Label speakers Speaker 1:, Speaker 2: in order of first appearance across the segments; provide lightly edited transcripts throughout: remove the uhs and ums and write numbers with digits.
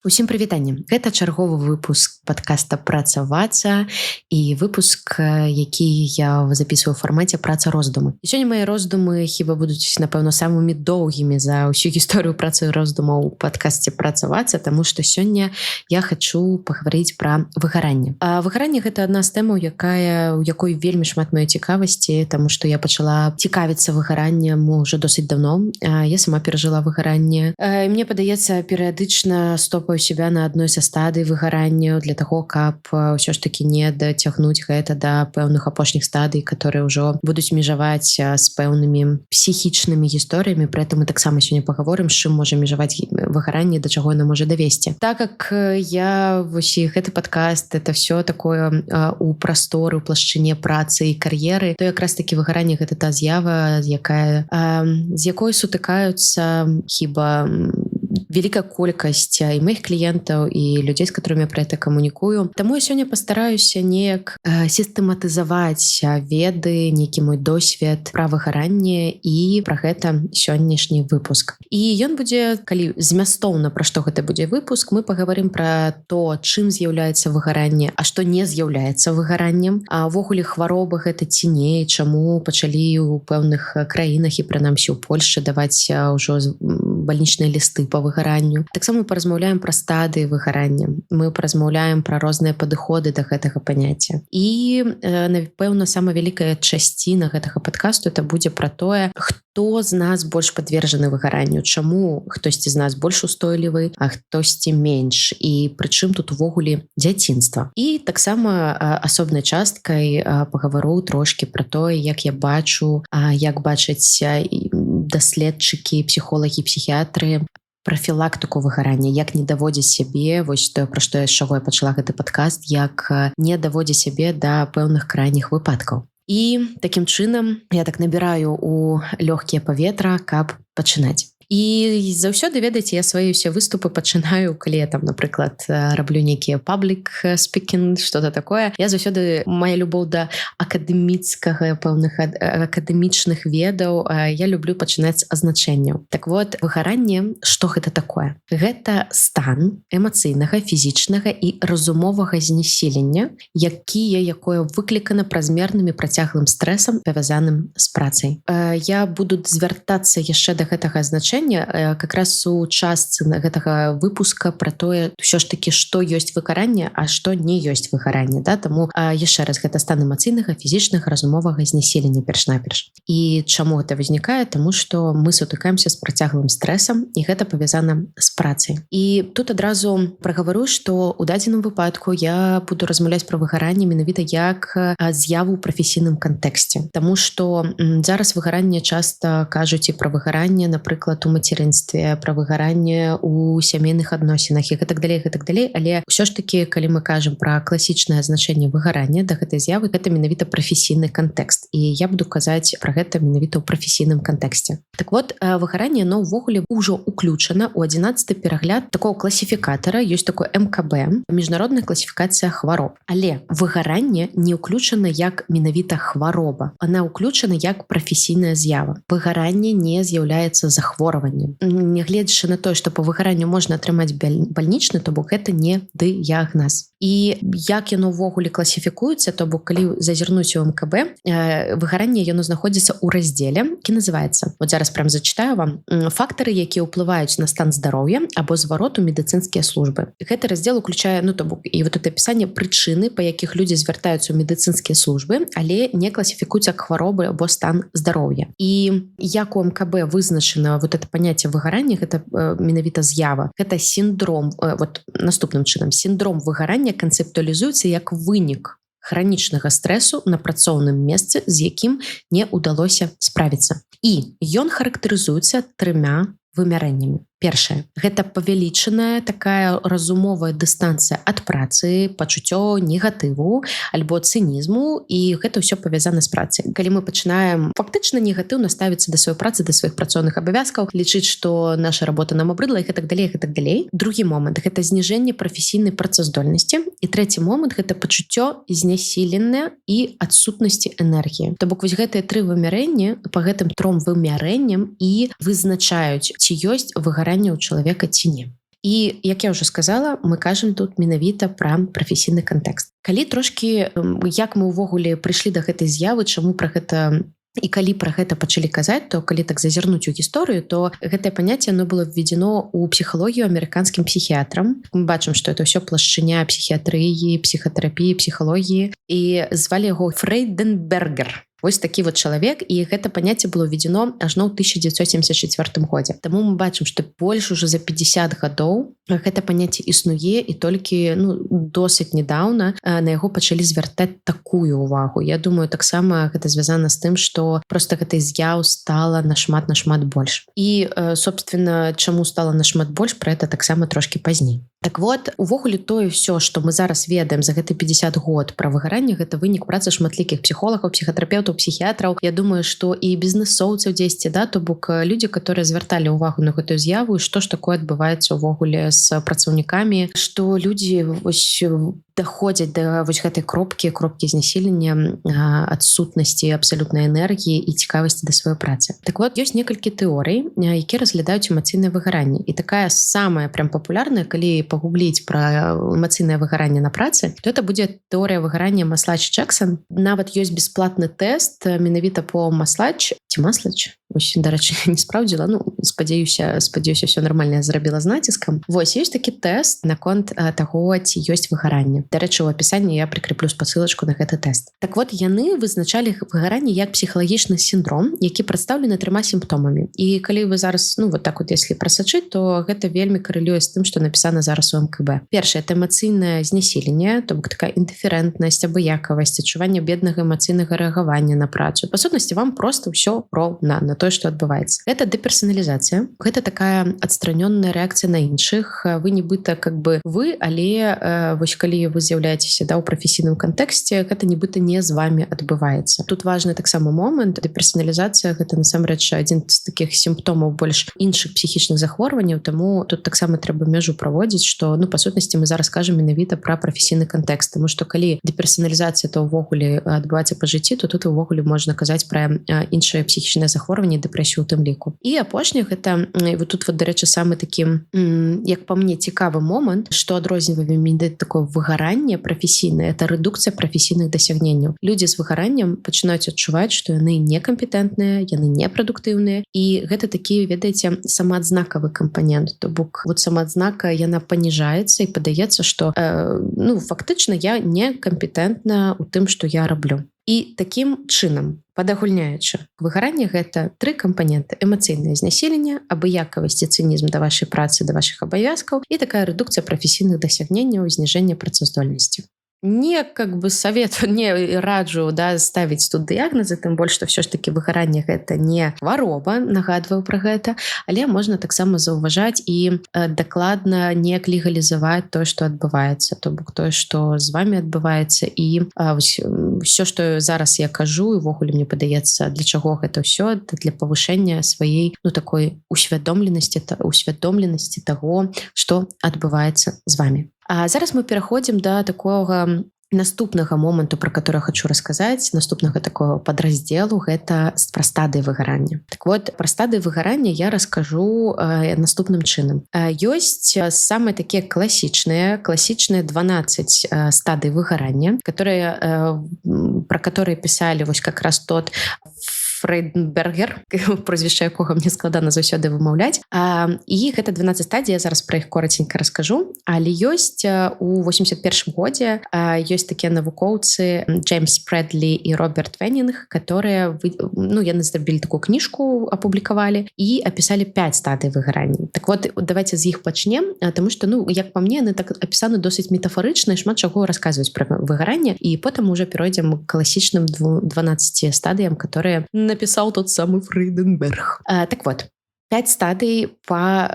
Speaker 1: Усім прывітанне. Гэта чарговы выпуск падкаста «Працавацца» і выпуск, які я записываю ў фармаце «Праца-роздумы». І сёння мае роздумы хіба будуць, напэўна, самымі доўгімі за ўсю гісторыю працы і роздумаў у падкасце «Працавацца», таму што сёння я хачу пагаварыць пра выгаранне. А выгаранне — гэта адна з тэмаў, у якой вельмі шмат маёй цікавасці, таму што я пачала цікавіцца выгараннем ўжо досыць даўно. Я сама перажыла выгаранне. Мне падаецца, перыядычна у себя на адной са стадый выгарання для таго, каб ўсё ж такі не дацягнуць гэта да пэўных апошніх стадый, которые ўжо будуць межаваць з пэўнымі псіхічнымі гісторыямі. Пры этом мы таксама сёння пагаворым, з чым можа межаваць выгаранне, да чаго яно можа давесці. Так как я гэты падкаст — это все такое у прасторы, у плашчыне працы і кар'еры, то якраз такі выгаранне — гэта та з'ява, з якой сутыкаюцца хіба вялікая колькасць і моих кліентаў, і людзей, з которыми я пра гэта камунікую. Таму я сёння пастараюся неяк сістэматызаваць веды, нейкі мой досвед пра выгаранне і пра гэта сённяшні выпуск. І ён будзе, калі змястоўна, пра што гэта будзе выпуск, мы паговорым пра то, чым з'яўляецца выгаранне, а што не з'яўляецца выгараннем, а ўвогуле хвароба гэта ці не, чаму пачалі ў пэўных краінах і прынамсі ў Польшчы даваць ўжо бальнічныя лісты па выгаранню. Таксама мы паразмаўляем пра стадыі выгарання. Мы паразмаўляем пра розныя падыходы да гэтага паняцця. І, напэўна, самая вялікая часціна гэтага падкасту — это будзе пра тое, хто з нас больш падвержаны выгаранню, чаму хтосьці з нас больш устойлівы, а хтосьці менш, і прычым тут увогуле дзяцінства. І таксама асобнай часткай пагавару трошкі пра тое, як я бачу, як бачаць даследчыкі, псіхолагі, псіхіятры прафілактыку выгарання, як не даводзіць сябе, вось тое, пра што з чаго я пачала гэты падкаст, як не даводзіць сябе да пэўных крайніх выпадкаў. І такім чынам я так набіраю у лёгкія паветра, каб пачынаць. І заўсёды, ведаеце, я свае ўсе выступы пачынаю, калі я там, напрыклад, раблю нейкія паблік спікінг, што-то такое. Я заўсёды, мая любоў да акадэмічных ведаў, я люблю пачынаць з азначэнняў. Так вот, выгаранне, што гэта такое? Гэта стан эмацыйнага, фізічнага і разумовага знесілення, якое выклікана празмерным і працяглым стрэсам, павязаным з працай. Я буду звяртацца яшчэ да гэтага азначэння как раз у частцы гэтага выпуска пра тое, ўсё ж такі, што ёсць выгаранне, а што не ёсць выгаранне. Таму яшчэ раз, гэта стан эмацыйнага, фізічнага, разумовага знесілення перш-наперш. І чаму гэта вызнікае? Таму што мы сутыкаемся з працяглым стрэсам, і гэта павязана з працай. І тут адразу прагавару, што ў дадзеным выпадку я буду размаўляць пра выгаранне менавіта як з'яву ў прафесійным кантэксце. Таму што зараз выгаранне часта кажуць і пра выгаранне, напрыклад, у мацярынстве, пра выгаранне ў сямейных адносінах і гэтак далей, але ўсё ж такі, калі мы кажам пра класічнае значэнне выгарання да гэтай з'явы, гэта менавіта прафесійны кантэкст. І я буду казаць пра гэта менавіта ў прафесійным кантэксце. Так вот, выгаранне, оно ўвогуле ўжо уключана ў 11-й перагляд такого класіфікатара, ёсць такое МКБ, міжнародная класіфікацыя хвароб. Але выгаранне не ўключана як менавіта хвароба. Она ўключана як прафесійная з'ява. Выгаранне не з'яўляецца захворваннем. Нягледзячы на тое, што па выгаранню можна атрымаць бальнічны, то бок гэта не дыягназ. І як яно ўвогуле класіфікуецца, то бок калі зазірнуць у МКБ, выгаранне яно знаходзіцца ў раздзеле, які называецца, вот зараз прям зачытаю вам, фактары, якія ўплываюць на стан здароўя або зварот у медыцынскія службы. Гэты раздзел уключае, то бок, і вот это апісанне прычыны, па якіх людзі звяртаюцца ў медыцынскія службы, але не класіфікуюцца як хваробы або стан здароўя. І як у МКБ вызначана вот это паняцце выгарання, гэта менавіта з'ява, гэта сіндром, вот наступным чынам, сіндром выгарання канцэптуалізуецца як вынік хранічнага стрэсу на працоўным месцы, з якім не ўдалося справіцца. І ён характарызуецца 3 вымярэннямі. Першае — гэта павялічаная такая разумовая дыстанцыя ад працы, пачуццё негатыву альбо цынізму, і гэта ўсё павязана з працай. Калі мы пачынаем фактычна негатыўна ставіцца да сваёй працы, да сваіх працоўных абавязкаў, лічыць, што наша работа нам абрыдла і гэтак далей. Другі момант — гэта зніжэнне прафесійнай працаздольнасці. І трэці момант — гэта пачуццё знесіленае і адсутнасці энергіі. То бок вось гэтыя 3 вымярэнні, па гэтым 3 вымярэнням і вызначаюць, ці ёсць выгаранне ў чалавека ці не. І як я ўжо сказала, мы кажам тут менавіта пра прафесійны кантэкст. Калі трошкі як мы ўвогуле прыйшлі да гэтай з'явы, чаму пра гэта і калі пра гэта пачалі казаць, то калі так зазірнуць у гісторыю, то гэтае паняцце оно было введено ў псіхалогію амерыканскім псіхіятрам. Мы бачым, што это ўсё плашчыня псіхіятрыі, псіхатэрапіі, псіхалогіі, і звалі яго Фрейденбергер. Вось такі вот чалавек, і гэта паняцце было введено ажно ў 1974 годзе. Таму мы бачым, што больш ужо за 50 гадоў гэта паняцце існуе, і толькі досыць недаўна на яго пачалі звяртаць такую ўвагу. Я думаю, таксама гэта звязана з тым, што проста гэтай з'яў стала нашмат больш. І, собственно, чаму стала нашмат больш, пра гэта таксама трошкі пазней. Так вот, увогуле тое ўсё, што мы зараз ведаем за гэты 50 год пра выгаранне, гэта вынік працы шматлікіх псіхолагаў, псіхатэрапеўтаў, псіхіятраў. Я думаю, што і бізнэсоўцаў дзесьці, да, то бок людзі, которые звярталі ўвагу на гэтую з'яву, што ж такое адбываецца ўвогуле з працаўнікамі, што людзі вось даходзяць да вось гэтай кропкі знесілення, адсутнасці абсалютнай энергіі і цікавасці да сваёй працы. Так вот, ёсць некалькі тэорый, якія разглядаюць эмацыйнае выгаранне. І такая самая прям папулярная, калі пагугліць пра эмацыйнае выгаранне на працы, то это будзе тэорыя выгарання Маслач-Джексон. Нават ёсць бясплатны тэст менавіта по Маслач ці Маслач. Вось, дарэчы, не спраўдзіла, спадзяюся, ўсё нармальна зрабіла з націскам. Вось, ёсць такі тэст наконт таго, ці ёсць выгаранне. Дарэчы, у апісанні я прыкрэплю спасылачку на гэты тэст. Так вот, яны вызначалі выгаранне як псіхалагічны сіндром, які прадстаўлены 3 сімптомамі. І калі вы зараз, вот так вот, если прасачыць, то гэта вельмі карэлюе з тым, што напісана зараз у МКБ. Першае, это эмацыйнае знесіленне, то бок такая індыферэнтнасць, абыякавасць, адчуванне беднага эмацыйнага рэагавання на працу. Па сутнасці, вам проста ўсё роўна на тое, што адбываецца. Гэта дэперсаналізацыя. Гэта такая адстранённая рэакцыя на іншых. Вы нібыта вы, але вось калі вы з'яўляецеся ў прафесійным кантэксце, гэта нібыта не з вами адбываецца. Тут важны таксама момант. Дэперсаналізацыя гэта насамрэч адзін з такіх сімптомаў больш іншых псіхічных захворванняў, таму тут таксама трэба межу праводзіць, што па сутнасці мы зараз кажам менавіта пра прафесійны кантэкст, таму што калі дэперсаналізацыя то ўвогуле адбываецца па жыцці, то тут увогуле можна казаць пра іншыя псіхічныя захворванні, дэпрэсію ў тым ліку. І апошняе гэта вот тут вот, дарэчы, самы такі, як па мне, цікавы момант, што адрознівае менавіта такое выгаранне прафесійнае, это рэдукцыя прафесійных дасягненняў. Людзі з выгараннем пачынаюць адчуваць, што яны некампетэнтныя, яны непрадуктыўныя, і гэта такі, ведаеце, самаадзнакавы кампанент. То бок вот самаадзнака яна паніжаецца і падаецца, што фактычна я некампетэнтна ў тым, што я раблю. І такім чынам, падагульняючы, выгаранне гэта 3 кампаненты: эмацыйнае знесіленне, абыякавасць і цынізм да вашай працы, да вашых абавязкаў, і такая рэдукцыя прафесійных дасягненняў і зніжэнне працаздольнасці. Не савет, не раджу ставіць тут дыягназы, тым больш, што ўсё ж такі выгаранне гэта не хвароба, нагадваю пра гэта, але можна таксама заўважаць і дакладна не легалізаваць тое, што адбываецца, то бок тое, што з вами адбываецца, і ўсё, што зараз я кажу, і ўвогуле мне падаецца, для чаго гэта ўсё, для павышэння сваёй такой усвядомленасці таго, што адбываецца з вами. А зараз мы пераходзім да такога наступнага моманту, пра который хочу расказаць, наступнага такого падраздзелу, гэта пра стадыі выгарання. Так вот, пра стадыі выгарання я раскажу наступным чынам. Ёсць самыя такія класічныя 12 стадый выгарання, пра которые пісалі вось как раз тот Фрейденбергер, прозвішча якога мне складана заўсёды вымаўляць. І гэта 12 стадій, я зараз пра іх коротенька раскажу. Але ёсць у 81 годзе ёсць такія навукоўцы Джеймс Спрэдлі і Роберт Венінг, которые яны зрабілі такую кніжку, апублікавалі і апісалі 5 стадый выгарання. Так вот, давайте з іх пачнем, таму што, як па мне, яны так апісаны досыць метафарычна і шмат чаго расказваюць пра выгаранне, і потым уже перайдзем к класічным 12 стадыям, которые написал тот самый Фрейденберг. Так вот, 5 стадый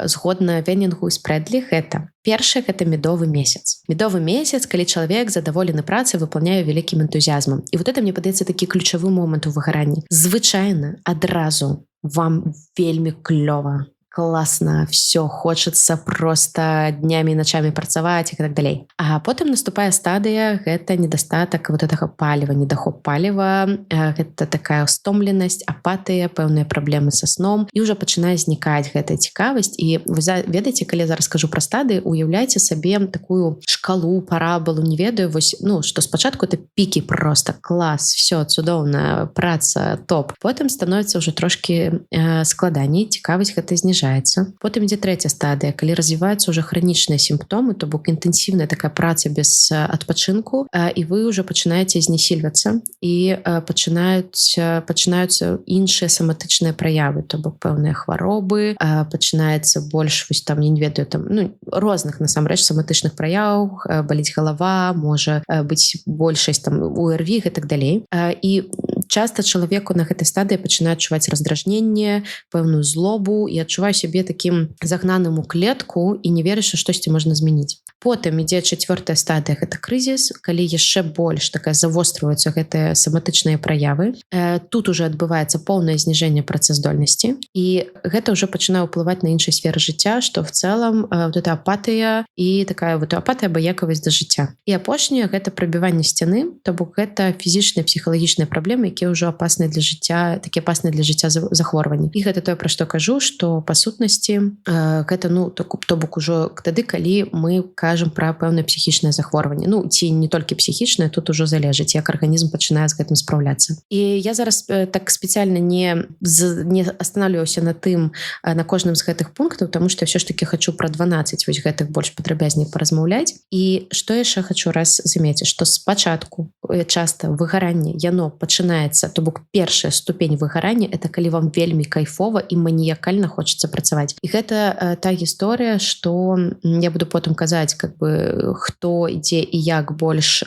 Speaker 1: згодна Венінгу і Спрэдлі гэта. Першае — гэта медовы месяц. Медовы месяц, калі чалавек задаволены працай, выпаўняе вялікім энтузіязмам. І вот это, мне падаецца, такі ключавы момант у выгаранні. Звычайна адразу вам вельмі клёва, класна, все хочацца просто днямі і начамі працаваць і так далей. А потым наступае стадыя, гэта недастатак вот гэтага паліва, недахоп паліва, гэта такая стомленасць, апатыя, пэўныя праблемы са сном, і ўжо пачынае знікаць гэтая цікавасць. І вы ведаеце, калі я зараз скажу пра стадыі, уяўляйце сабе такую шкалу, парабалу, не ведаю, вось, ну, што спачатку это пікі просто, клас, все, цудоўна, праца, топ. Потым становіцца ўжо трошкі складаней, цікавасць гэта зніжаецца. Потым ідзе трэцяя стадыя, калі развіваюцца ўжо хранічныя сімптомы, то бок інтэнсіўная такая праца без адпачынку, і вы ўжо пачынаеце знесільвацца, і пачынаюцца іншыя соматычныя праявы, то бок пэўныя хваробы, пачынаецца больш, вось там, я не ведаю, там, ну, розных насамрэч соматычных праяў, баліць галава, можа быць большасць там УРВІ і так далей. І часта чалавеку на гэтай стадыі пачынае адчуваць раздражненне, пэўную злобу, і адчуваю сябе такім загнаным у клетку і не верыш, што штосьці можна змяніць. Потым ідзе чацвёртая стадыя, гэта крызіс, калі яшчэ больш такая завострваюцца гэтыя соматычныя праявы. Тут уже адбываецца поўнае зніжэнне працаздольнасці, і гэта ўжо пачынае ўплываць на іншыя сферы жыцця, што в цэлым вот эта апатыя і такая вот апатыя, абыякавасць да жыцця. І апошняе гэта прабіванне сцяны, то бок гэта фізічныя, псіхалагічныя праблемы, якія ўжо апасныя для жыцця, такія апасныя для жыцця захворванні. І гэта тое, пра што кажу, што па сутнасці гэта, ну, то бок ужо тады, калі мы кажам пра пэўнае псіхічнае захворванне. Ну, ці не толькі псіхічнае, тут ужо залежыць, як арганізм пачынае з гэтым спраўляцца. І я зараз так спецыяльна не астанавліваюся на тым, на кожным з гэтых пунктаў, таму што я ўсё ж такі хачу пра 12 вось гэтых больш падрабязней паразмаўляць. І што яшчэ хачу раз замеціць, што спачатку часта выгаранне, яно пачынаецца, то бок першая ступень выгарання, это калі вам вельмі кайфова і маніякальна хочацца працаваць. І гэта та гісторыя, што я буду потым казаць, как бы, хто ідзе і як больш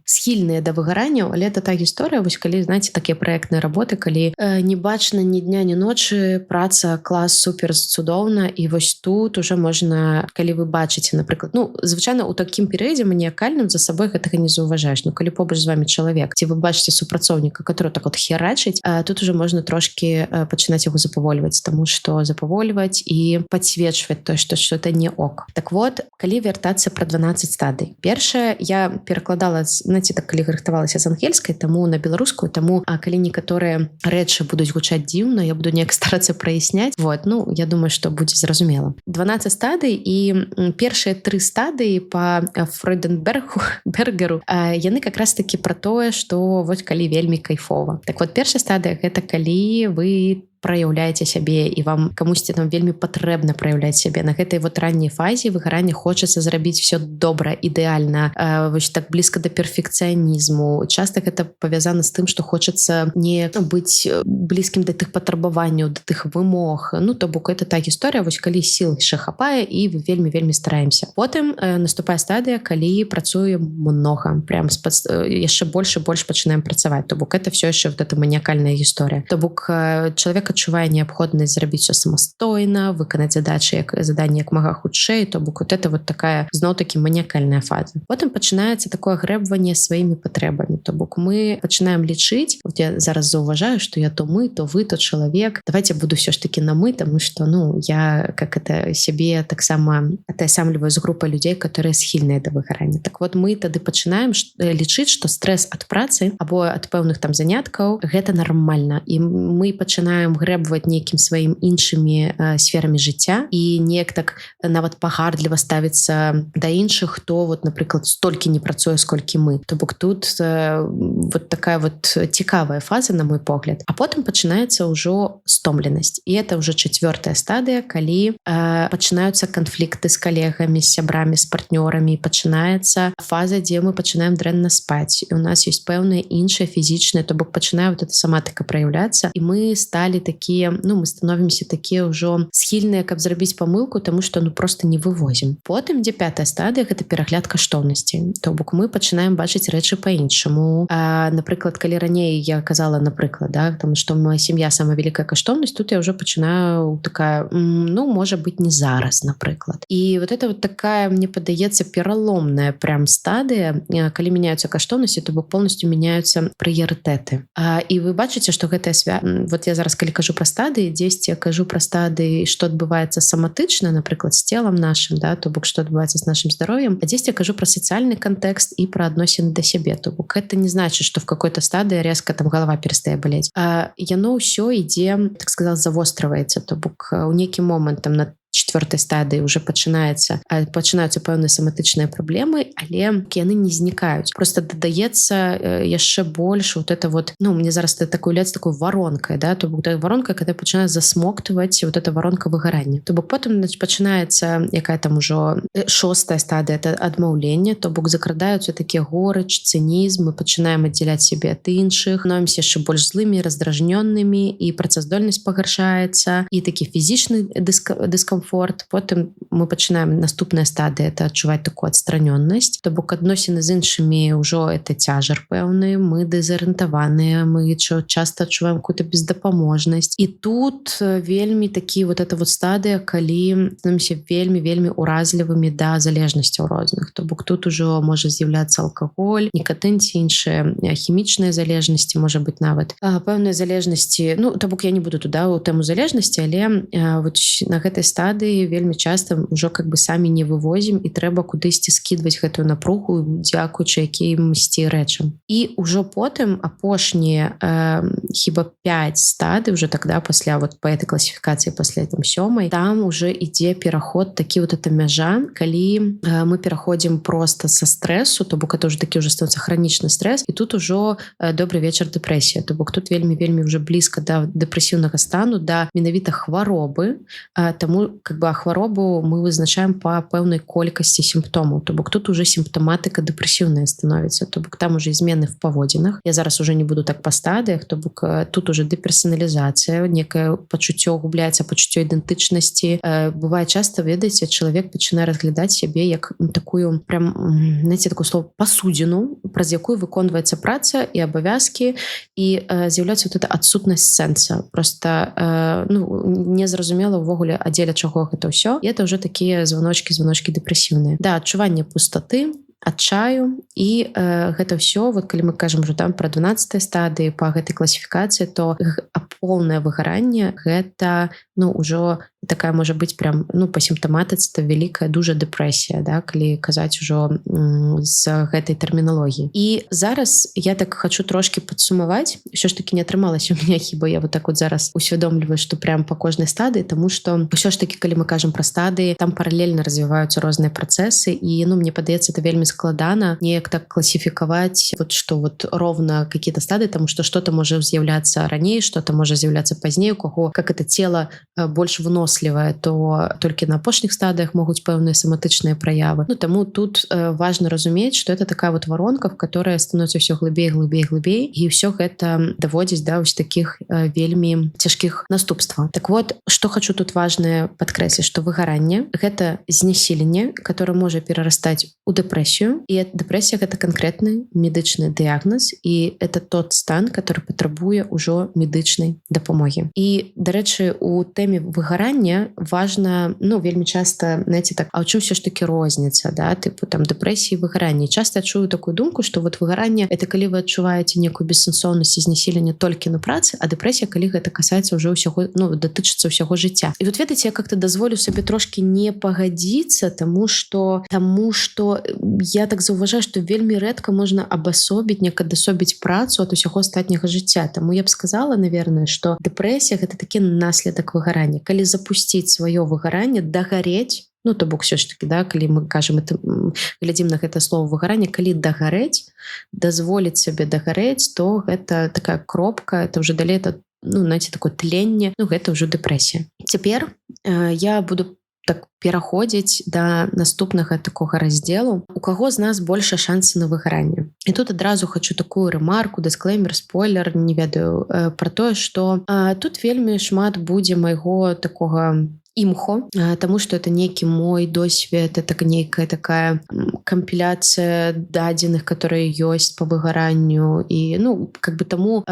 Speaker 1: схільныя да выгаранняў, але это та гісторыя, вось калі, знаете, такія праектныя работы, калі не бачна ні дня, ні ночы, праца, клас, супер, цудоўна, і вось тут уже можна, калі вы бачыце, напрыклад, ну, звычайна у такім перыядзе маніякальным за сабой гэтага не заўважаеш, ну, калі побач з вами чалавек, ці вы бачыце супрацоўніка, который так вот херачыць, тут уже можна трошки пачынаць яго запавольваць, таму што запавольваць і падсвечваць то, што это не ок. Так вот, калі вяртацца пра 12 стадый. Першае, я перакладала, знаете, так, калі рыхтавалася з ангельскай, таму на беларускую, таму, калі некаторыя рэчы будуць гучаць дзіўна, я буду неяк старацца праясняць. Вот, ну, я думаю, што будзе зразумела. 12 стадый, і першыя 3 стадыі па Фройденбергеру, яны как раз таки пра тое, што вот калі вельмі кайфова. Так вот, першая стадыя гэта калі вы праяўляеце сябе і вам камусьці там вельмі патрэбна праяўляць сябе. На гэтай вот ранняй фазе выгарання хочацца зрабіць все добра, ідэальна, вось так блізка да перфекцыянізму. Часта гэта павязана з тым, што хочацца не быць блізкім да тых патрабаванняў, да тых вымог. Ну, то бок это та гісторыя, вось калі сіл яшчэ хапае і вельмі стараемся. Потым наступае стадыя, калі працуем многа, прям яшчэ больш і больш пачынаем працаваць. То бок это все яшчэ вот эта маніякальная гісторыя. То бок чалавек адчувае неабходнасць зрабіць все самастойна, выканаць заданні як мага хутчэй, то бок вот это вот такая зноў-такі маніякальная фаза. Потым пачынаецца такое грэбванне сваімі патрэбамі, то бок мы пачынаем лічыць, вот я зараз заўважаю, што я то мы, то вы, то чалавек, давайте буду все ж таки на мы, таму што, ну, я как это сябе таксама атаясамліваю з групай людзей, которые схільныя да выгарання. Так вот, мы тады пачынаем лічыць, што стрэс ад працы або ад пэўных там заняткаў гэта нармальна, і мы пачынаем грэбваць нейкім сваім іншымі сферамі жыцця і неяк так нават пагардліва ставіцца да іншых, хто вот, напрыклад, столькі не працуе, сколькі мы. То бок тут вот такая вот цікавая фаза, на мой погляд. А потым пачынаецца ўжо стомленасць. І это ўжо чацвёртая стадыя, калі пачынаюцца канфлікты з калегамі, з сябрамі, з партнёрамі, пачынаецца фаза, дзе мы пачынаем дрэнна спаць. І у нас ёсць пэўныя іншыя фізічныя, то бок пачынае вот эта соматыка праяўляцца, і мы сталі такія, ну, мы становімся такія ўжо схільныя, каб зрабіць памылку, таму што, ну, просто не вывозім. Потым, дзе пятая стадыя, гэта перагляд каштоўнасцей. То бок мы пачынаем бачыць рэчы па-іншаму. Напрыклад, калі раней я казала, напрыклад, да, таму што моя сям'я самая вялікая каштоўнасць, тут я ўжо пачынаю такая, ну, можа быць, не зараз, напрыклад. І вот это вот такая, мне падаецца, пераломная прям стадыя, калі мяняюцца каштоўнасці, то бок полностью мяняюцца прыярытэты. І вы бачыце, што гэтая вот я зараз, калі кажу пра стадыі, дзесьці я кажу пра стадыі, што адбываецца саматычна, напрыклад, з целам нашым, да, то бок што адбываецца з нашым здароўем, а дзесьці я кажу пра сацыяльны кантэкст і пра адносіны да сябе. То бок гэта не значыць, што в какой-то стадыі резка там галава перастае балець. А яно ўсё ідзе, так сказаць, завостраваецца. То бок у нейкі момант там на 4-й стадыі уже пачынаюцца пэўныя саматычныя праблемы, але яны не знікаюць. Просто дадаецца яшчэ больш вот это вот, ну, мне зараз такой уяўляецца такой воронкай, да, то бок воронка, когда пачынае засмоктваць вот эта воронка выгарання. То бок потым пачынаецца якая там ужо 6-я стадыя, это адмаўленне, то бок закрадаюцца такія горыч, цынізм, мы пачынаем аддзяляць сябе ад іншых, становімся яшчэ больш злымі, раздражнённымі, і працаздольнасць пагаршаецца, і такі фізічны дыскамфорт. Потым мы пачынаем наступная стадыя, это адчуваць такую адстранённасць, то бок адносіны з іншымі ўжо это цяжар пэўны, мы дэзарыентаваныя, мы часта адчуваем какую-то бездапаможнасць. І тут вельмі такі вот эта вот стадыя, калі становімся вельмі уразлівымі да залежнасцяў розных. То бок тут ужо можа з'яўляцца алкаголь, нікатын ці іншыя хімічныя залежнасці, можа быць нават пэўныя залежнасці. Ну, то бок я не буду туда у тэму залежнасці, але вот на гэтай стадыі вельмі часта ўжо как бы самі не вывозім, і трэба кудысьці скідваць гэтую напругу, дзякуючы якімсьці рэчам. І ўжо потым апошнія хіба 5 стадый уже тогда пасля вот по этой класіфікацыі, пасля там 7-й, там уже ідзе пераход, такі вот эта мяжа, калі мы пераходзім просто са стрэсу, то бок это уже такі уже становіцца хранічны стрэс, і тут ужо добрый вечар дэпрэсія. То бок тут вельмі уже блізка да дэпрэсіўнага стану, да менавіта хваробы, таму как бы хваробу мы вызначаем по пэўнай колькасці сімптомаў. То бок тут уже сімптоматыка дэпрэсіўная становіцца. То бок там уже змены в паводзінах. Я зараз уже не буду так па стадыях, то бок тут уже дэперсаналізацыя, некае пачуццё губляецца, пачуццё ідэнтычнасці. Бывае часта, ведаеце, чалавек пачынае разглядаць сябе як такую прям, знаете, такое слово пасудзіну, праз якую выконваецца праца і абавязкі, і з'яўляецца вот эта адсутнасць сэнса. Просто незразумела ўвогуле, а дзеля чаго гэта ўсё. І это ўжо такія званочкі дэпрэсіўныя. Да, адчуванне пустаты, адчаю, і гэта ўсё, вот калі мы кажам уже там пра 12-й стадыі па гэтай класіфікацыі, то поўнае выгаранне гэта, ну, ўжо такая можа быць прям, ну, па сімптаматыцы это вялікая дужа дэпрэсія, да, калі казаць ужо з гэтай тэрміналогіі. І зараз я так хочу трошки падсумаваць, ўсё ж таки не атрымалася у меня, хіба я вот так вот зараз усвядомліваю, што прям па кожнай стадыі, таму што ўсё ж таки, калі мы кажам пра стадыі, там паралельна развіваюцца розныя працэсы, і, ну, мне падаецца, это вельмі складана неяк так класіфікаваць, вот што вот ровно какие-то стадыі, таму што што-то можа з'яўляцца раней, што-то можа з'яўляцца пазней, у каго как это цела больш вынослівае, то толькі на апошніх стадыях могуць пэўныя саматычныя праявы. Ну, таму тут важна разумець, што это такая вот воронка, в которая становіцца ўсё глыбей, і ўсё гэта даводзіць да вось такіх вельмі цяжкіх наступстваў. Так вот, што хочу тут важнае падкрэсліць, што выгаранне гэта знясіленне, которое можа перарастаць у дэпрэсію, і дэпрэсія гэта канкрэтны медычны дыягназ, і это тот стан, который патрабуе ўжо медычнай дапамогі. І, дарэчы, у тэме выгарання важна, ну, вельмі часта, знаете, так, а ў чым все ж таки розніца, да, тыпу там дэпрэсіі і выгаранні. Часта я чую такую думку, што вот выгаранне это калі вы адчуваеце некую бессэнсоўнасць і знясіленне толькі на працы, а дэпрэсія, калі гэта касаецца ўжо ўсяго, ну, датычыцца ўсяго жыцця. І тут, ведаеце, я как-то дазволю сабе трошки не пагадзіцца, таму што я так заўважаю, што вельмі рэдка можна абасобіць, неяк адасобіць працу ад усяго астатняга жыцця. Таму я б сказала, наверное, што дэпрэсія гэта такі наследак выгарання. Калі запусціць сваё выгаранне, дагарэць, ну, то бок все ж таки, да, калі мы кажам, глядзім на гэта слово выгаранне, калі дагарэць, дазволіць сабе дагарэць, то гэта такая кропка, это уже далей, это, ну, знаете, такое тленне, ну, гэта ўжо дэпрэсія. Цяпер я буду так пераходзіць да наступнага такога раздзелу, у каго з нас больше шансы на выгаранне. І тут адразу хочу такую рэмарку, дысклеймер, спойлер, не ведаю, пра тое, што тут вельмі шмат будзе майго такога імхо, таму што это нейкі мой досвед, это нейкая такая кампіляцыя дадзеных, которые ёсць по выгаранню, і таму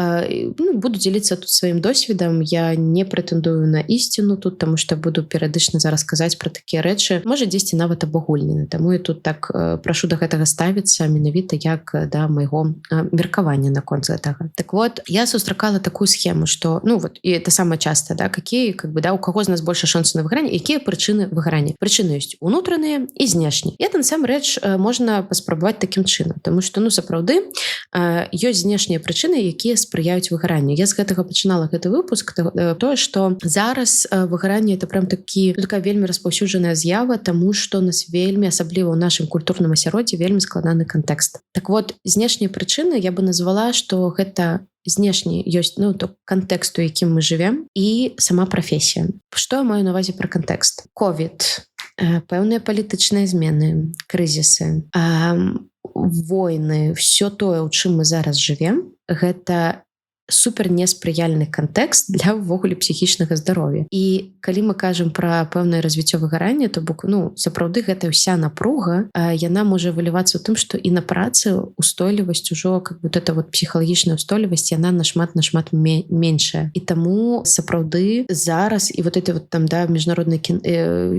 Speaker 1: буду дзеліцца тут сваім досведам. Я не прэтэндую на ісціну тут, таму што буду перыядычна зараз казаць пра такія рэчы, можа дзесьці нават абагульнены, таму я тут так прашу да гэтага ставіцца менавіта як да майго меркавання наконт гэтага. Так вот, я сустракала такую схему, што і это самае часта, какие у каго з нас больше шансу на выгаранне, якія прычыны выгарання. Прычыны ёсць унутраныя і знешнія. І это насамрэч можна паспрабаваць такім чынам, таму што сапраўды ёсць знешнія прычыны, якія спрыяюць выгаранню. Я з гэтага пачынала гэты выпуск, тое, што зараз выгаранне это прям такая вельмі распаўсюджаная з'ява, таму што нас вельмі, асабліва ў нашым культурным асяроддзі, вельмі складаны кантэкст. Так вот, знешнія прычыны я бы назвала, што гэта знешні ёсць кантэкст, у якім мы жывем, і сама прафесія. Што я маю на ўвазе пра кантэкст? Ковід, пэўныя палітычныя змены, крызісы, войны, все тое, у чым мы зараз жывем, гэта супер неспрыяльны кантэкст для ўвогуле псіхічнага здароўя. І калі мы кажам пра пэўнае развіццё выгарання, то бок сапраўды гэта ўся напруга, яна можа вылівацца ў тым, што і на працы устойлівасць ужо эта псіхалагічная устойлівасць, яна нашмат меншая. І таму сапраўды зараз і міжнародныя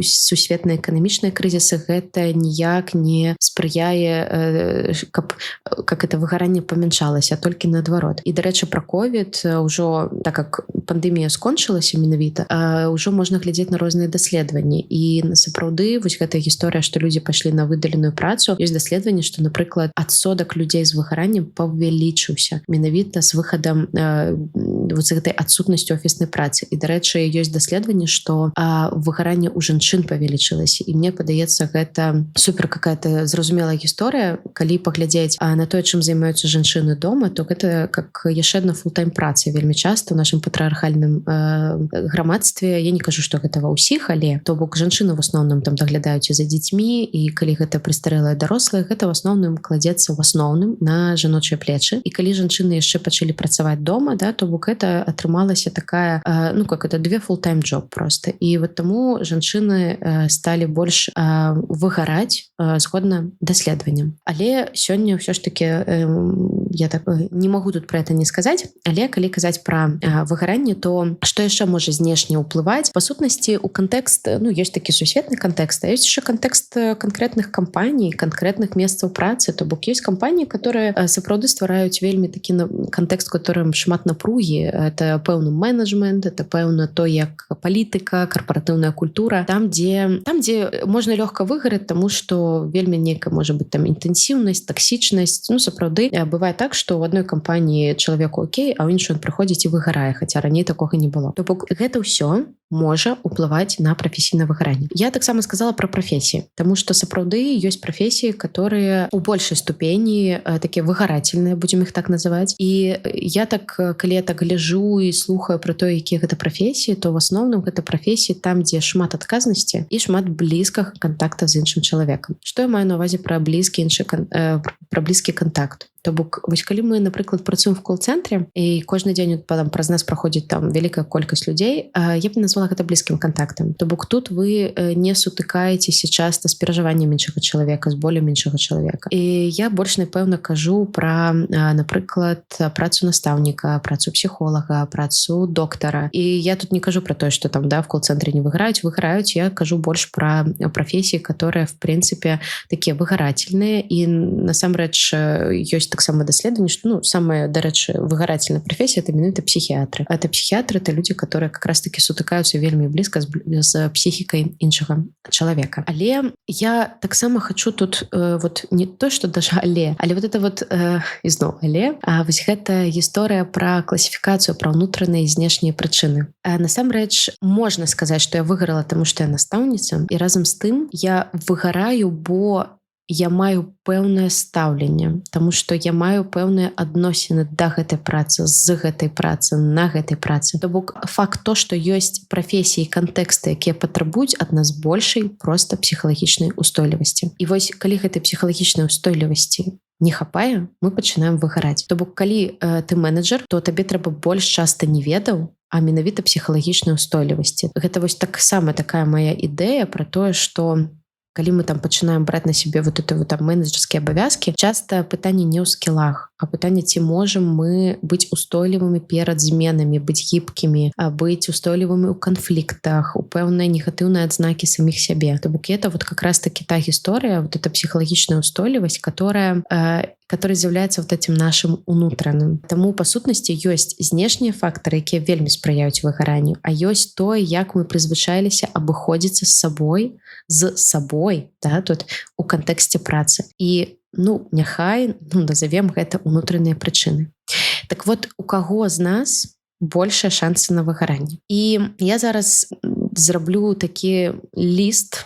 Speaker 1: сусветныя эканамічныя крызісы гэта ніяк не спрыяе, каб это выгаранне памяншалася, а толькі наадварот. І дарэчы, пра ковід ўжо, так как пандэмія скончылася менавіта, ўжо можна глядзець на розныя даследаванні. І сапраўды гэтая гісторыя, што людзі пайшлі на выдаленую працу, ёсць даследаванні, што, напрыклад, адсотак людзей з выгараннем павялічыўся менавіта з выхадам з гэтай адсутнасцю офіснай працы. І, дарэчы, ёсць даследаванні, што выгаранне ў жанчын павялічылася. І мне падаецца, гэта супер какая-то зразумелая гісторыя. Калі паглядзець на тое, чым займаюцца жанчыны дома, то гэта как яшчэ адна фултайм праца. Вельмі часта ў нашым патрыархальным грамадстве, я не кажу, што гэта ва ўсіх, але то бок жанчыны в асноўным там даглядаюць за дзецьмі, і калі гэта прыстарэлыя дарослыя, гэта в асноўным кладзецца в асноўным на жаночыя плечы. І калі жанчыны яшчэ пачалі працаваць дома, то бок это атрымалася такая, это две фултайм джоб просто. І таму жанчыны сталі больш выгараць згодна даследаванням. Але сёння ўсё ж таки я так не могу тут про это не сказаць, але калі казаць пра выгаранне, то што яшчэ можа знешне ўплываць? Па сутнасці, у кантэкст, ёсць такі сусветны кантэкст, а ёсць яшчэ кантэкст канкрэтных кампаній, канкрэтных месцаў працы. То бок ёсць кампаніі, которые сапраўды ствараюць вельмі такі кантэкст, которым шмат напругі. Это пэўны менеджмент, это пэўна то, як палітыка, карпаратыўная культура. Там, дзе можна лёгка выгараць, таму што вельмі нейкая можа быць там інтэнсіўнасць, таксічнасць. Сапраўды бывае так, што ў адной кампаніі чалавеку окей, а ў іншую ён прыходзіць і выгарае, хаця раней такога не было. То бок гэта ўсё можа ўплываць на прафесійнае выгаранне. Я таксама сказала пра прафесіі, таму што сапраўды ёсць прафесіі, которые у большай ступені такія выгарательныя, будзем іх так называць. І я так, калі я так гляжу і слухаю пра тое, якія гэта прафесіі, то в асноўным гэта прафесіі там, дзе шмат адказнасці і шмат блізкага кантакта з іншым чалавекам. Што я маю на ўвазе пра блізкі кантакт? То бок, калі мы, напрыклад, працуем в кол-цэнтры, і кожны дзень праз нас праходзіць там вялікая колькасць людзей, я б назвала гэта блізкім кантактам. То бок тут вы не сутыкаецеся часта з перажываннем іншага чалавека, з болем іншага чалавека. І я больш напэўна кажу пра, напрыклад, працу настаўніка, працу псіхолага, працу доктара. І я тут не кажу пра тое, што там в кол-цэнтры не выгараюць, я кажу больш пра прафесіі, которые, в прынцыпе, такія выгарательныя. І насамрэч ёсць таксама даследаванне, што самая, дарэчы, выгарательная прафесія это менавіта псіхіатры. Это псіхіатры, это людзі, которые как раз таки сутыкаюцца вельмі блізка з псіхікай іншага чалавека. Але я таксама хочу тут не то, што даже але ізноў але, гэта гісторыя пра класіфікацыю, пра ўнутраныя і знешнія прычыны. Насамрэч можна сказаць, што я выгарала, таму што я настаўніца, і разам з тым я выгараю, бо я маю пэўнае стаўленне, таму што я маю пэўныя адносіны да гэтай працы, з гэтай працы, на гэтай працы. То бок факт то, што ёсць прафесіі і кантэксты, якія патрабуюць ад нас большай проста псіхалагічнай устойлівасці. І калі гэтай псіхалагічнай устойлівасці не хапае, мы пачынаем выгараць. То бок калі ты менеджер, то табе трэба больш часта не ведаў, а менавіта псіхалагічнай устойлівасці. Гэта вось таксама такая моя ідэя пра тое, што калі мы там пачынаем браць на сябе вот это вот там менеджерскія абавязкі, часта пытанне не ў скілах, а пытанне, ці можам мы быць устойлівымі перад зменамі, быць гібкімі, быць устойлівымі ў канфліктах, у пэўныя негатыўныя адзнакі саміх сябе. То бок это вот как раз таки та гісторыя, вот эта псіхалагічная устойлівасць, которая з'яўляецца вот этим нашим унутраным. Таму па сутнасці ёсць знешнія фактары, якія вельмі спрыяюць выгаранню, а ёсць тое, як мы прызвычаіліся абыходзіцца з сабой, да, тут у кантэксце працы. І няхай назовем гэта унутраныя прычыны. Так вот, у каго з нас большыя шансы на выгаранне? І я зараз зраблю такі ліст,